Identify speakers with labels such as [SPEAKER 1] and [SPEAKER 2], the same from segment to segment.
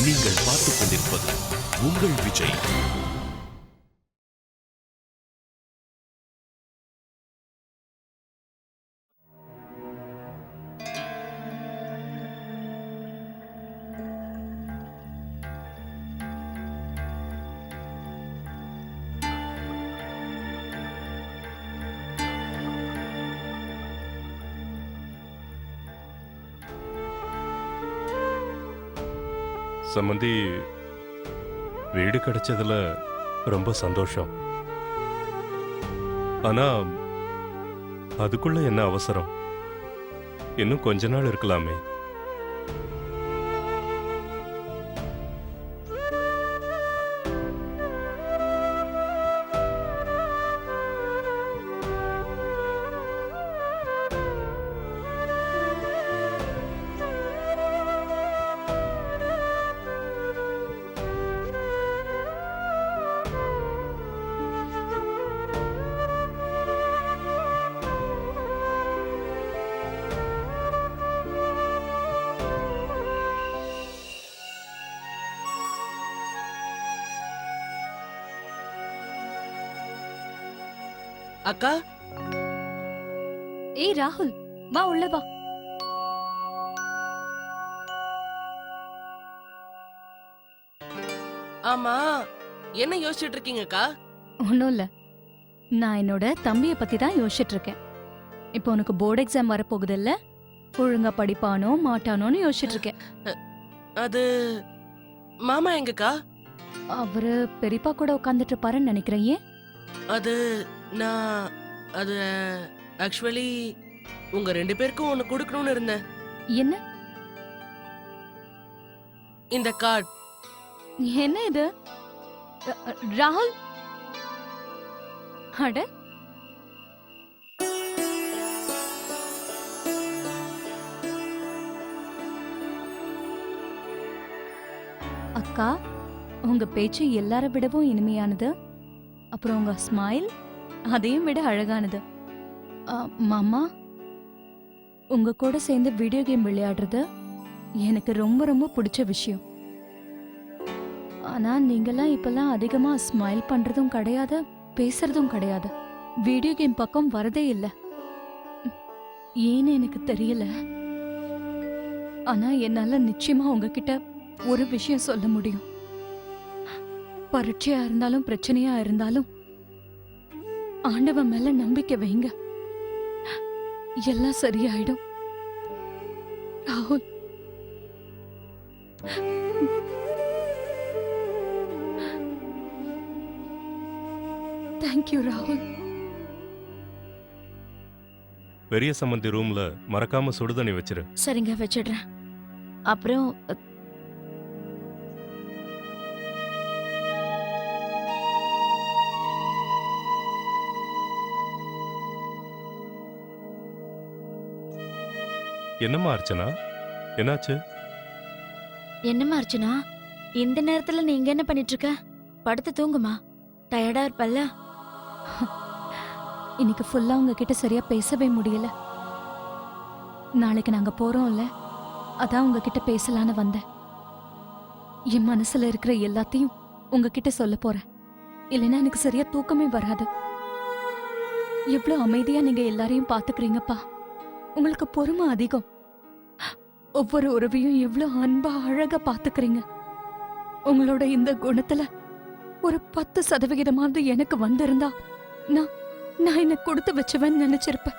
[SPEAKER 1] நீங்கள் பார்த்துக் கொண்டிருப்பது உங்கள் விஜய்.
[SPEAKER 2] சம்மந்தி, வீடு கிடைச்சதுல ரொம்ப சந்தோஷம். ஆனா அதுக்குள்ள என்ன அவசரம்? இன்னும் கொஞ்ச நாள் இருக்கலாமே.
[SPEAKER 3] அக்கா,
[SPEAKER 4] ஏய் ராகுல், வா உள்ள வா.
[SPEAKER 3] ஆமா, என்ன யோசிச்சுட்டு இருக்கீங்க அக்கா?
[SPEAKER 4] ஒன்னும் இல்ல, நான் என்னோட தம்பிய பத்தி தான் யோசிச்சுட்டு இருக்கேன். இப்போ உனக்கு போர்டு எக்ஸாம் வரப்போகுது இல்ல, ஒழுங்கா படிப்பானோ மாட்டானோன்னு யோசிச்சுட்டு இருக்கேன்.
[SPEAKER 3] அது மாமா எங்கக்கா?
[SPEAKER 4] அவரு பெரியப்பா கூட உட்காந்துட்டு இருப்பாருன்னு நினைக்கிறேன். ஏன்?
[SPEAKER 3] அது நான் அது ஆக்சுவலி உங்க ரெண்டு பேருக்கும் ஒன்னு கொடுக்கணும்னு இருந்தேன்.
[SPEAKER 4] என்ன?
[SPEAKER 3] இந்த கார்டு.
[SPEAKER 4] என்ன இது? ராகுல், அட அக்கா, உங்க பேச்சு எல்லார விடவும் இனிமையானது. அப்புறம் உங்க ஸ்மைல் அதையும் விட அழகானது. மாமா, உங்க கூட சேர்ந்து வீடியோ கேம் விளையாடுறது எனக்கு ரொம்ப ரொம்ப பிடிச்ச விஷயம். ஆனா நீங்கெல்லாம் இப்பெல்லாம் அதிகமா ஸ்மைல் பண்றதும் கிடையாது, பேசுறதும் கிடையாது. வீடியோ கேம் பக்கம் வரதே இல்ல. ஏன்னு எனக்கு தெரியல. ஆனா என்னால நிச்சயமா உங்ககிட்ட ஒரு விஷயம் சொல்ல முடியும். பரீட்சையா இருந்தாலும் பிரச்சனையா இருந்தாலும் ஆண்டவன் மேல நம்பிக்கை வைங்க, எல்லாம் சரியாயிடும். ராகுல், தேங்க்யூ ராகுல்.
[SPEAKER 2] பெரிய சம்மந்தி ரூம்ல மறக்காம சுடுதண்ணி வச்சிரு.
[SPEAKER 4] சரிங்க, வச்சிடுறேன். அப்புறம்
[SPEAKER 2] என்னம்மா அர்ச்சனா, என்னாச்சு?
[SPEAKER 5] என்னம்மா அர்ச்சனா, இந்த நேரத்துல நீங்க என்ன பண்ணிட்டு இருக்க? படுத்து தூங்குமா, டயர்டா இருப்பல்ல.
[SPEAKER 4] இன்னைக்கு ஃபுல்லா உங்ககிட்ட சரியா பேசவே முடியல. நாளைக்கு நாங்க போறோம்ல, அதான் உங்ககிட்ட பேசலான்னு வந்தேன். என் மனசுல இருக்கிற எல்லாத்தையும் உங்ககிட்ட சொல்ல போறேன். இல்லைன்னா எனக்கு சரியா தூக்கமே வராது. எவ்வளவு அமைதியா நீங்க எல்லாரையும் பாத்துக்கிறீங்கப்பா. உங்களுக்கு பொறுமை அதிகம். ஒவ்வொரு உறவையும் எவ்வளவு அன்பா அழகா பாத்துக்கிறீங்க. உங்களோட இந்த குணத்துல ஒரு 10% எனக்கு வந்திருந்தா நான் என்ன கொடுத்து வச்சவன் நினைச்சிருப்பேன்.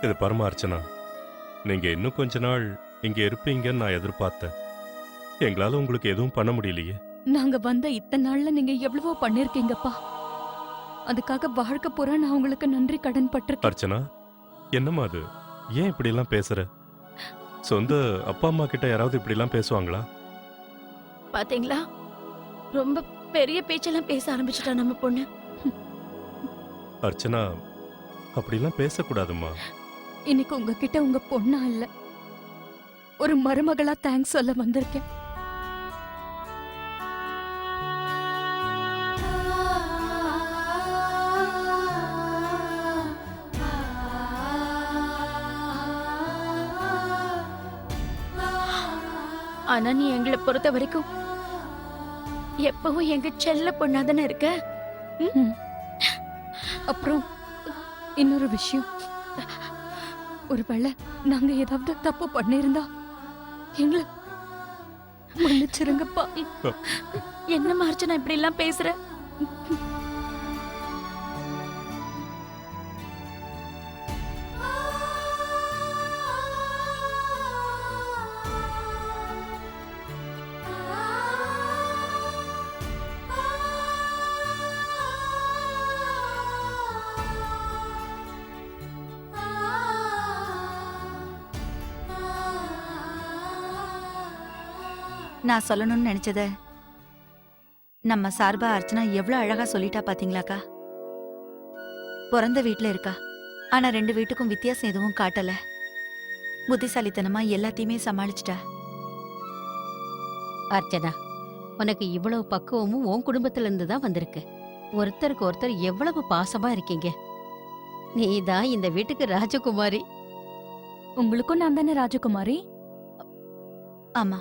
[SPEAKER 2] இது பரம அர்ச்சனா, நீங்க இன்னும் கொஞ்ச நாள் இங்க இருப்பீங்கன்னு நான் எதிர்பார்த்தேன். எங்களால உங்களுக்கு எதுவும் பண்ண முடியலையே.
[SPEAKER 4] நாங்க வந்த இத்தனை நாள்ல நீங்க எவ்வளவோ பண்ணிருக்கீங்கப்பா. அதுக்காக வாழ்க்கை பூரா நான் உங்களுக்கு நன்றி கடன் பட்டிருக்கேன்.
[SPEAKER 2] அர்ச்சனா, என்னம்மா அது? ஏன் இப்படி எல்லாம் பேசுற? சொந்த அப்பா அம்மா கிட்ட யாராவது இப்படி எல்லாம் பேசுவாங்களா?
[SPEAKER 5] பாத்தீங்களா, ரொம்ப பெரிய பேச்செல்லாம் பேச ஆரம்பிச்சுட்டா நம்ம பொண்ணு.
[SPEAKER 2] அர்ச்சனா, அப்படிலாம் பேசக்கூடாதும்மா.
[SPEAKER 4] இன்னைக்கு உங்ககிட்ட உங்க பொண்ணா இல்ல, ஒரு மருமகளா தேங்க்ஸ் சொல்ல வந்திருக்கேன்.
[SPEAKER 5] ஆனா நீ எங்களை பொறுத்த வரைக்கும் எப்பவும் எங்க செல்ல பொண்ணாதானே இருக்க.
[SPEAKER 4] அப்புறம் இன்னொரு விஷயம், ஒருவேளை நாங்க ஏதாவது தப்பு பண்ணிருந்தா எங்களை மன்னிச்சிருங்கப்பா.
[SPEAKER 5] என்னம்மா அர்ச்சனா இப்படி எல்லாம் பேசுற?
[SPEAKER 6] நான் சொல்லணும்னு நினைச்சத நம்ம சார்பா அர்ச்சனா எவ்வளவு அழகா சொல்லிட்டா பாத்தீங்களாக்கா. பிறந்த வீட்ல இருக்கா, ஆனா 2 வீட்டுக்கும் வித்தியாசம் எதுவும் காட்டல. புத்திசாலித்தனமா எல்லாத்தையுமே சமாளிச்சிட்டா.
[SPEAKER 7] அர்ச்சனா, உனக்கு இவ்வளவு பக்குவமும் உன் குடும்பத்துல இருந்து தான் வந்திருக்கு. ஒருத்தருக்கு ஒருத்தர் எவ்வளவு பாசமா இருக்கீங்க. நீதான் இந்த வீட்டுக்கு ராஜகுமாரி.
[SPEAKER 4] உங்களுக்கும் நான் தானே ராஜகுமாரி?
[SPEAKER 6] ஆமா,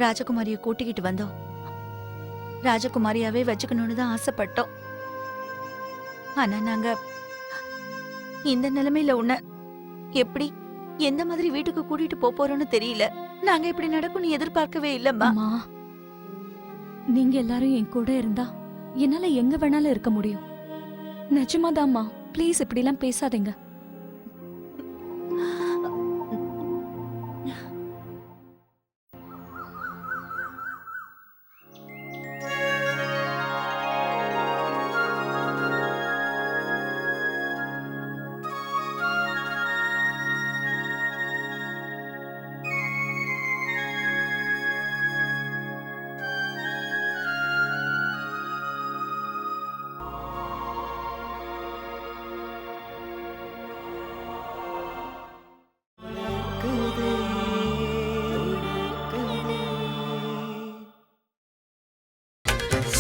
[SPEAKER 6] ராஜகுமாரிய கூட்டிக்கிட்டு வந்தோம். ராஜகுமாரியாவே வச்சுக்கணும்னு தான் ஆசைப்பட்டோம். ஆனா நாங்க இந்த நிலைமையில உன்ன எப்படி எந்த மாதிரி வீட்டுக்கு கூட்டிட்டு போறோம்னு தெரியல. நாங்க இப்படி நடக்கும்னு எதிர்பார்க்கவே இல்லம்மா.
[SPEAKER 4] அம்மா, நீங்க எல்லாரும் என் கூட இருந்தா என்னால எங்க வேணாலும் இருக்க முடியும். நிஜமாதாம்மா, ப்ளீஸ் இப்படி எல்லாம் பேசாதீங்க.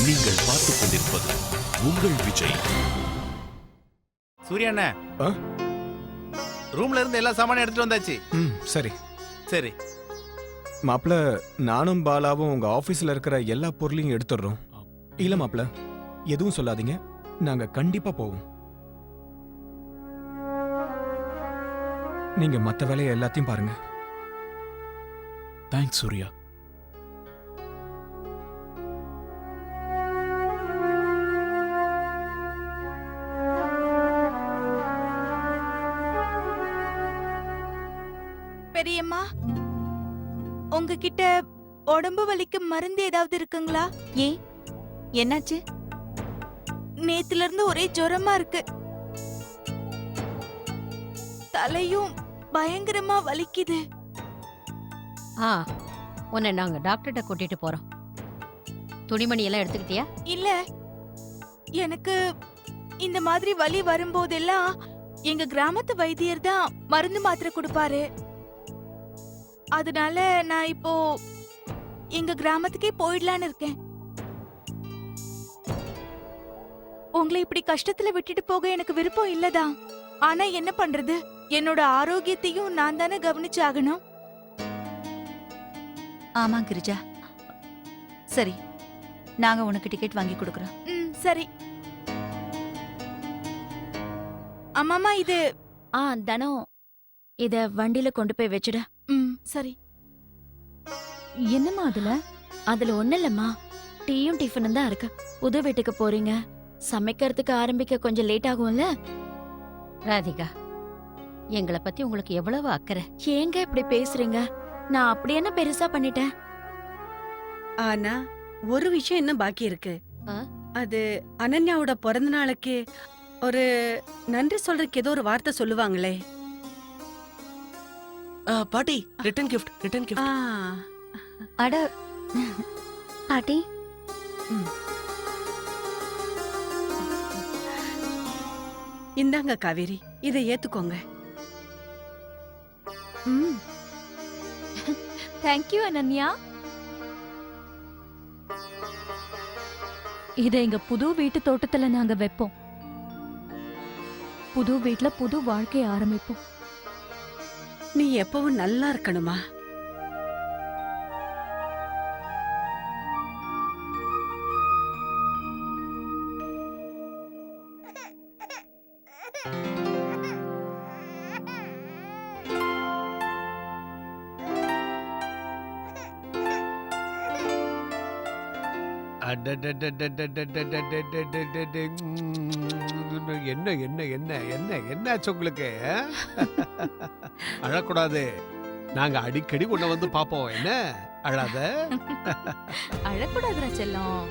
[SPEAKER 1] நீங்கள் பார்த்துக் கொண்டிருப்பது உங்கள் விஜய்.
[SPEAKER 8] சூர்யா அண்ணா,
[SPEAKER 9] ஆ?
[SPEAKER 8] ரூம்ல இருந்து எல்லா சாமானும் எடுத்துட்டு வந்தாச்சு.
[SPEAKER 9] சரி
[SPEAKER 8] சரி.
[SPEAKER 9] மாப்ள, நானும் பாலாவும் உங்க ஆபீஸ்ல இருக்கிற எல்லா பொருளையும் எடுத்துடுறோம். இல்ல மாப்ள, எதுவும் சொல்லாதீங்க, நாங்க கண்டிப்பா போவோம். நீங்க மத்த வேலையை எல்லாத்தையும் பாருங்க.
[SPEAKER 1] தேங்க்ஸ் சூர்யா.
[SPEAKER 6] பெரியம்மா, உங்ககிட்ட உடம்பு வலிக்கு மருந்து ஏதாவது இருக்குங்களா? ஏன், என்னாச்சு? நேத்துல இருந்து ஒரே ஜுரமா இருக்கு. தலையும் பயங்கரமா வலிக்குது.
[SPEAKER 7] உன்னை நாங்க டாக்டர்கிட்ட கூட்டிட்டு போறோம். துணிமணி எல்லாம் எடுத்துக்கிட்டியா?
[SPEAKER 6] இல்ல, எனக்கு இந்த மாதிரி வலி வரும்போதெல்லாம் எங்க கிராமத்து வைத்தியர் தான் மருந்து மாத்திரை கொடுப்பாரு. அதனால நான் இப்போ எங்க கிராமத்துக்கே போயிடலான்னு இருக்கேன். உங்களை இப்படி கஷ்டத்துல விட்டுட்டு போக எனக்கு விருப்பம் இல்லதான். ஆனா என்ன பண்றது, என்னோட ஆரோக்கியத்தையும் நான் தானே கவனிச்சாகணும். ஆமா கிரிஜா, சரி, நாங்க உனக்கு டிக்கெட் வாங்கி கொடுக்கறோம். சரி. அம்மாமா, இது
[SPEAKER 5] தனம், இத வண்டியில கொண்டு போய் வச்சுட.
[SPEAKER 6] சரி.
[SPEAKER 4] என்னம்மா அதுல?
[SPEAKER 5] அதுல ஒண்ணு இல்லம்மா, டீயும் டிஃபனும் தான் இருக்கு. புது வீட்டுக்கு போறீங்க, சமைக்கிறதுக்கு ஆரம்பிக்க கொஞ்சம் லேட் ஆகும்ல.
[SPEAKER 7] ராதிகா, எங்களை பத்தி உங்களுக்கு எவ்வளவு அக்கறை.
[SPEAKER 5] ஏங்க இப்படி பேசுறீங்க? நான் அப்படி என்ன பெருசா பண்ணிட்டேன்?
[SPEAKER 10] ஆனா ஒரு விஷயம் இன்னும் பாக்கி இருக்கு.
[SPEAKER 7] ஆ?
[SPEAKER 10] அது அனன்யாவோட பிறந்த நாளுக்கு ஒரு நன்றி சொல்றதுக்கு ஏதோ ஒரு வார்த்தை சொல்லுவாங்களே.
[SPEAKER 3] பாட்டி, ரிட்டன் கிஃப்ட், ரிட்டன் கிஃப்ட்.
[SPEAKER 6] அட
[SPEAKER 5] பாட்டி,
[SPEAKER 10] இந்தாங்க காவேரி, இதை ஏத்துக்கோங்க.
[SPEAKER 4] தேங்க்யூ அனன்யா. இத எங்க புது வீட்டு தோட்டத்துல நாங்க வைப்போம். புது வீட்ல புது வாழ்க்கைய ஆரம்பிப்போம்.
[SPEAKER 10] நீ எப்பவும் நல்லா இருக்கணுமா?
[SPEAKER 11] என்ன என்ன என்ன என்ன என்னாச்சு உங்களுக்கு? அழக்கூடாது. நாங்க அடிக்கடி உன்னை வந்து பாப்போம். என்ன அழாத.
[SPEAKER 6] அழக்கூடாதுடா செல்லம்.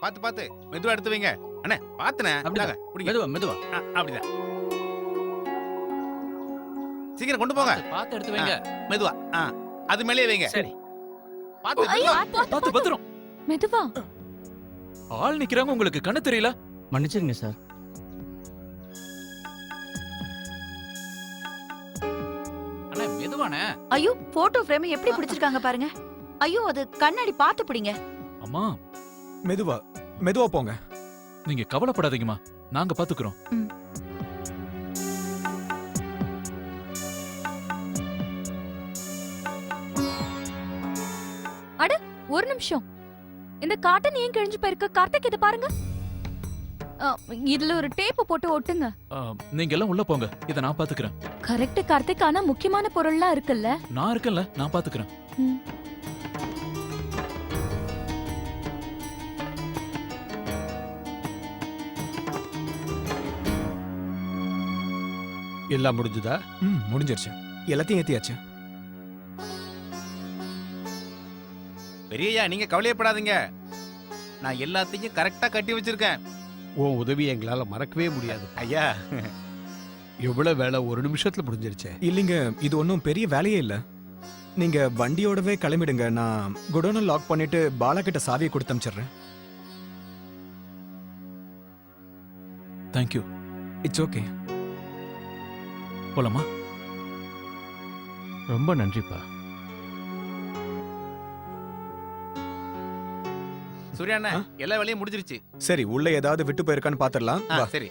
[SPEAKER 8] பாத்து பாத்து மெதுவா எடுத்து வைங்க. அண்ணே பாத்துனே.
[SPEAKER 12] அப்படிதான்.
[SPEAKER 8] குடிங்க.
[SPEAKER 12] மெதுவா மெதுவா
[SPEAKER 8] அப்படிதான். சீக்கிரம் கொண்டு போங்க.
[SPEAKER 12] பார்த்து எடுத்து வைங்க.
[SPEAKER 8] மெதுவா. அது மேலே வைங்க.
[SPEAKER 12] சரி.
[SPEAKER 8] பாத்து
[SPEAKER 6] ஐயோ,
[SPEAKER 8] மெதுவா.
[SPEAKER 12] பார்த்து பத்திரம்.
[SPEAKER 4] மெதுவா.
[SPEAKER 12] ஆள் நிக்கிறாங்க, உங்களுக்கு கண்ணு தெரியல? மன்னிச்சிருங்க சார். அண்ணா மெதுவானே.
[SPEAKER 6] ஐயோ, போட்டோ ஃப்ரேம் எப்படி பிடிச்சிருக்காங்க பாருங்க. ஐயோ, அது கண்ணாடி பார்த்து பிடிங்க.
[SPEAKER 12] அம்மா
[SPEAKER 9] மெதுவா மெதுவா போங்க.
[SPEAKER 12] நீங்க கவலைப்படாதீங்கம்மா, நாங்க பாத்துக்கிறோம்.
[SPEAKER 4] அட ஒரு நிமிஷம். இந்த காட்டன் ஏன் கிழிஞ்சு போயிருக்கு? கார்த்திக் இத பாருங்க. இதுல ஒரு டேப் போட்டு ஒட்டுங்க.
[SPEAKER 12] நீங்க எல்லாம் உள்ள போங்க, இத நான் பாத்துக்கிறேன்.
[SPEAKER 4] கரெக்ட் கார்த்திக், ஆனா முக்கியமான பொருள்லாம் இருக்குல்ல.
[SPEAKER 12] நான் இருக்கேன்ல, நான் பாத்துக்கிறேன்.
[SPEAKER 4] ம்.
[SPEAKER 11] எல்லாம் முடிஞ்சுதா?
[SPEAKER 9] முடிஞ்சிருச்சு. எல்லாத்தையும் ஏத்தியாச்சு.
[SPEAKER 8] பெரியய்யா நீங்க கவலையப்படாதீங்க. நான் எல்லாத்தையும் கரெக்டா கட்டி வச்சிருக்கேன்.
[SPEAKER 11] உன் உதவி எங்களால மறக்கவே முடியாது.
[SPEAKER 8] ஐயா
[SPEAKER 11] எவ்வளவு வேலை ஒரு நிமிஷத்துல முடிஞ்சிருச்சே.
[SPEAKER 9] இல்லைங்க, இது ஒன்றும் பெரிய வேலையே இல்ல. நீங்க வண்டியோடவே கிளம்பிடுங்க. நான் குடோனை லாக் பண்ணிட்டு பாலா கிட்ட சாவியை கொடுத்து அனுப்பிச்சிடுறேன்.
[SPEAKER 12] தேங்க்யூ.
[SPEAKER 9] It's okay.
[SPEAKER 12] போலாமா? ரொம்ப நன்றிப்பா.
[SPEAKER 8] சூர்யா அண்ணா எல்லா வேலையும் முடிஞ்சிருச்சு.
[SPEAKER 9] சரி, உள்ள ஏதாவது விட்டு போயிருக்கான்னு பாத்துடலாம்.
[SPEAKER 8] சரி.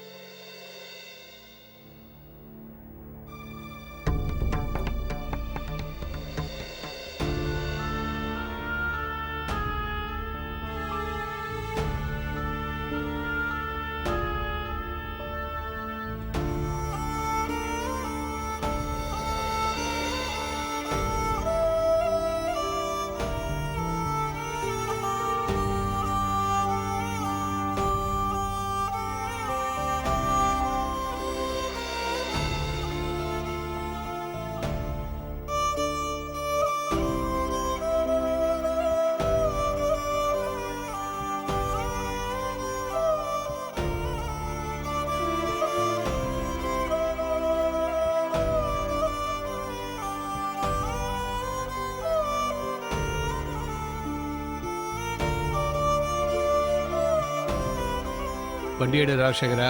[SPEAKER 11] வண்டியேடு ராஜசேகரா.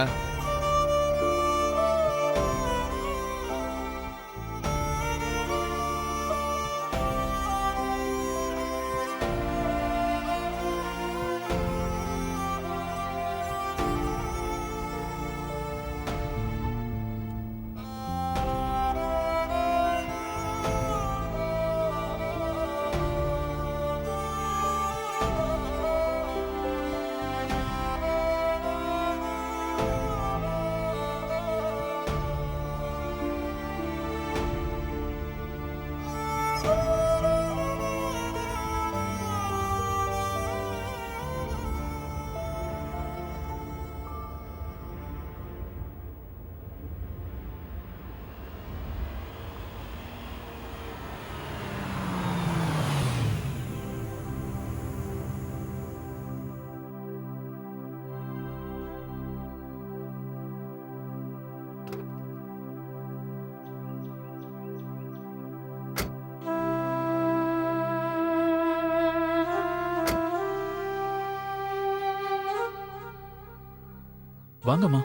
[SPEAKER 12] வாங்கம்மா.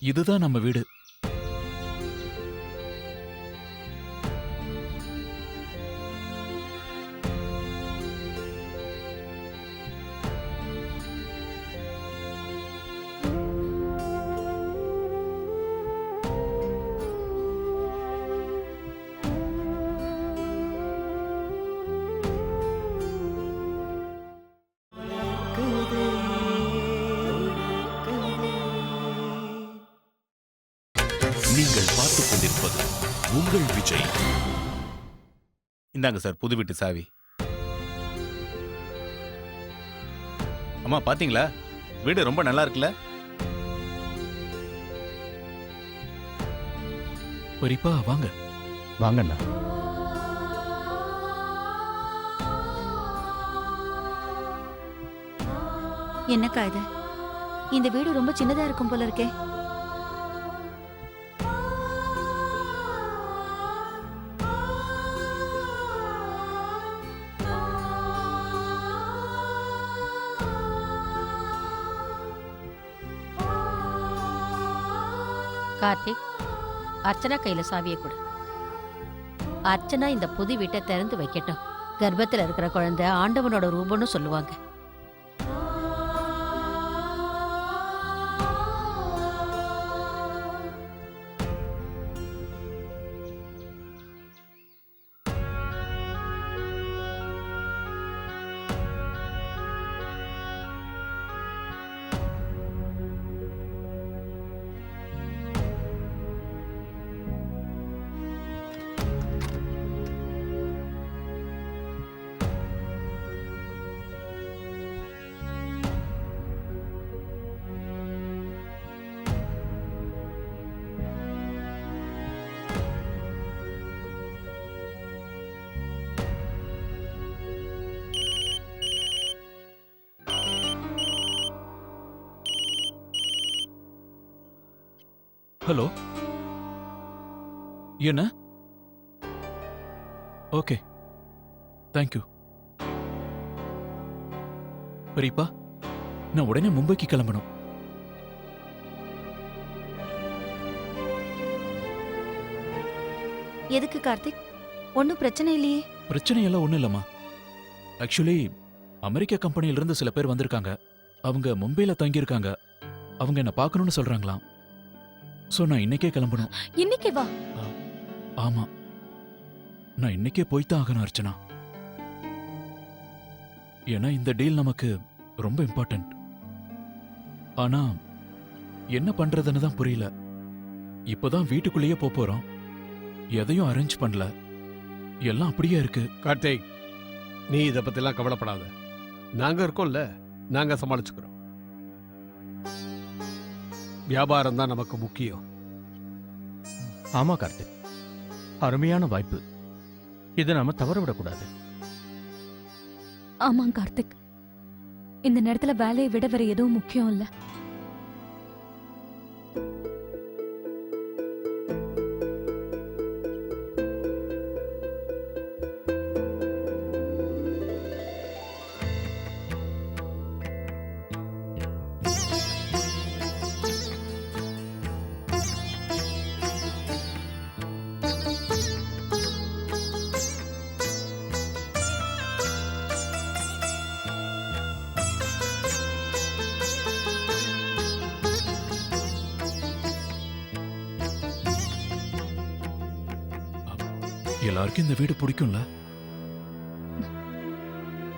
[SPEAKER 12] இதுதான் நம்ம வீடு.
[SPEAKER 1] நீங்கள் பார்த்துக் கொண்டிருப்பது உங்கள் விஜய்.
[SPEAKER 8] இந்தாங்க சார் புது வீட்டு சாவி. அம்மா பாத்தீங்களா, வீடு ரொம்ப நல்லா இருக்குல்ல?
[SPEAKER 12] பெரியப்பா வாங்க.
[SPEAKER 9] வாங்கண்ணா.
[SPEAKER 6] என்னக்கா இது? இந்த வீடு ரொம்ப சின்னதா இருக்கும் போல இருக்கே.
[SPEAKER 7] கார்த்திக், அர்ச்சனா கையில சாவியை கொடு. அர்ச்சனா இந்த புது வீட்டை திறந்து வைக்கட்டும். கர்ப்பத்துல இருக்கிற குழந்தை ஆண்டவனோட ரூபம்னு சொல்லுவாங்க.
[SPEAKER 12] ஹலோ, என்ன? Okay, thank you. பெரியப்பா, நான் உடனே மும்பைக்கு கிளம்பணும்.
[SPEAKER 6] எதுக்கு கார்த்திக்? ஒன்னும் பிரச்சனை இல்லையே.
[SPEAKER 12] பிரச்சனை எல்லாம் ஒண்ணும் இல்லம்மா. ஆக்சுவலி அமெரிக்கா கம்பெனில இருந்து சில பேர் வந்திருக்காங்க. அவங்க மும்பைல தங்கியிருக்காங்க. அவங்க என்ன பார்க்கணும்னு சொல்றாங்களாம். சோ நான் இன்னைக்கே கிளம்பணும்.
[SPEAKER 4] இன்னைக்கு வா.
[SPEAKER 12] ஆமா, நான் இன்னைக்கே போய்தான் ஆகணும் அர்ச்சனா. ஏன்னா இந்த டீல் நமக்கு ரொம்ப இம்பார்ட்டன்ட். ஆனா என்ன பண்றதுன்னு தான் புரியல. இப்பதான் வீட்டுக்குள்ளேயே போறோம். எதையும் அரேஞ்ச் பண்ணல. எல்லாம் அப்படியே இருக்கு.
[SPEAKER 11] கார்த்திக், நீ இத பத்திலாம் கவலைப்படாத. நாங்க இருக்கோம்ல, நாங்க சமாளிச்சுக்கிறோம். வியாபாரம் தான் நமக்கு முக்கியம்.
[SPEAKER 9] ஆமா கார்த்திக், அருமையான வாய்ப்பு. இதை நாம தவற விடக்கூடாது.
[SPEAKER 4] ஆமா கார்த்திக், இந்த நேரத்துல வேலையை விட வேற எதுவும் முக்கியம் இல்ல.
[SPEAKER 12] எல்லாருக்கும் இந்த வீடு பிடிக்கும்ல?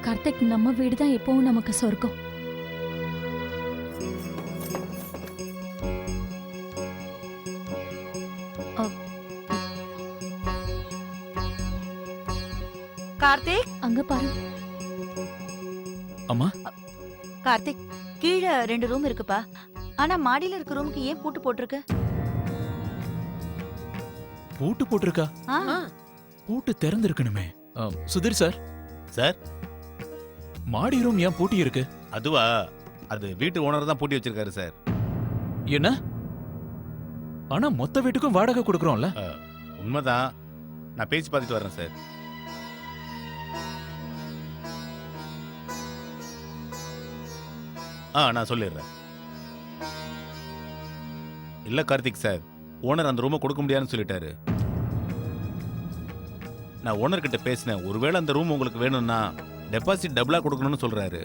[SPEAKER 4] கார்த்திக், நம்ம வீடு தான் எப்பவும் நமக்கு சொர்க்கம்.
[SPEAKER 6] கார்த்திக்,
[SPEAKER 4] அங்க பாரு.
[SPEAKER 12] அம்மா,
[SPEAKER 6] கார்த்திக், கீழே 2 ரூம் இருக்குப்பா. ஆனா மாடியில இருக்க ரூமுக்கு ஏன் பூட்டு போட்டிருக்கு?
[SPEAKER 12] பூட்டு போட்டிருக்கா?
[SPEAKER 6] ஆ,
[SPEAKER 12] பூட்டு திறந்திருக்கணுமே. சுதீர் சார்,
[SPEAKER 8] சார்,
[SPEAKER 12] மாடி ரூம் ஏன் பூட்டி இருக்கு?
[SPEAKER 8] அதுவா, அது வீட்டு ஓனர் தான் பூட்டி வச்சிருக்காரு சார்.
[SPEAKER 12] என்ன? ஆனா மொத்த வீட்டுக்கும் வாடகை கொடுக்கறோம்ல?
[SPEAKER 8] உண்மைதான். நான் பேசி பார்த்துட்டு வரேன் சார். நான் சொல்லிடுறேன். இல்ல கார்த்திக் சார், ஓனர் அந்த ரூமை கொடுக்க முடியாதுன்னு சொல்லிட்டாரு. நான் ஓனர் கிட்ட பேசினேன். ஒருவேளை அந்த ரூம் உங்களுக்கு வேணும்னா டெபாசிட் டபுளா கொடுக்கணும்னு சொல்றாரு.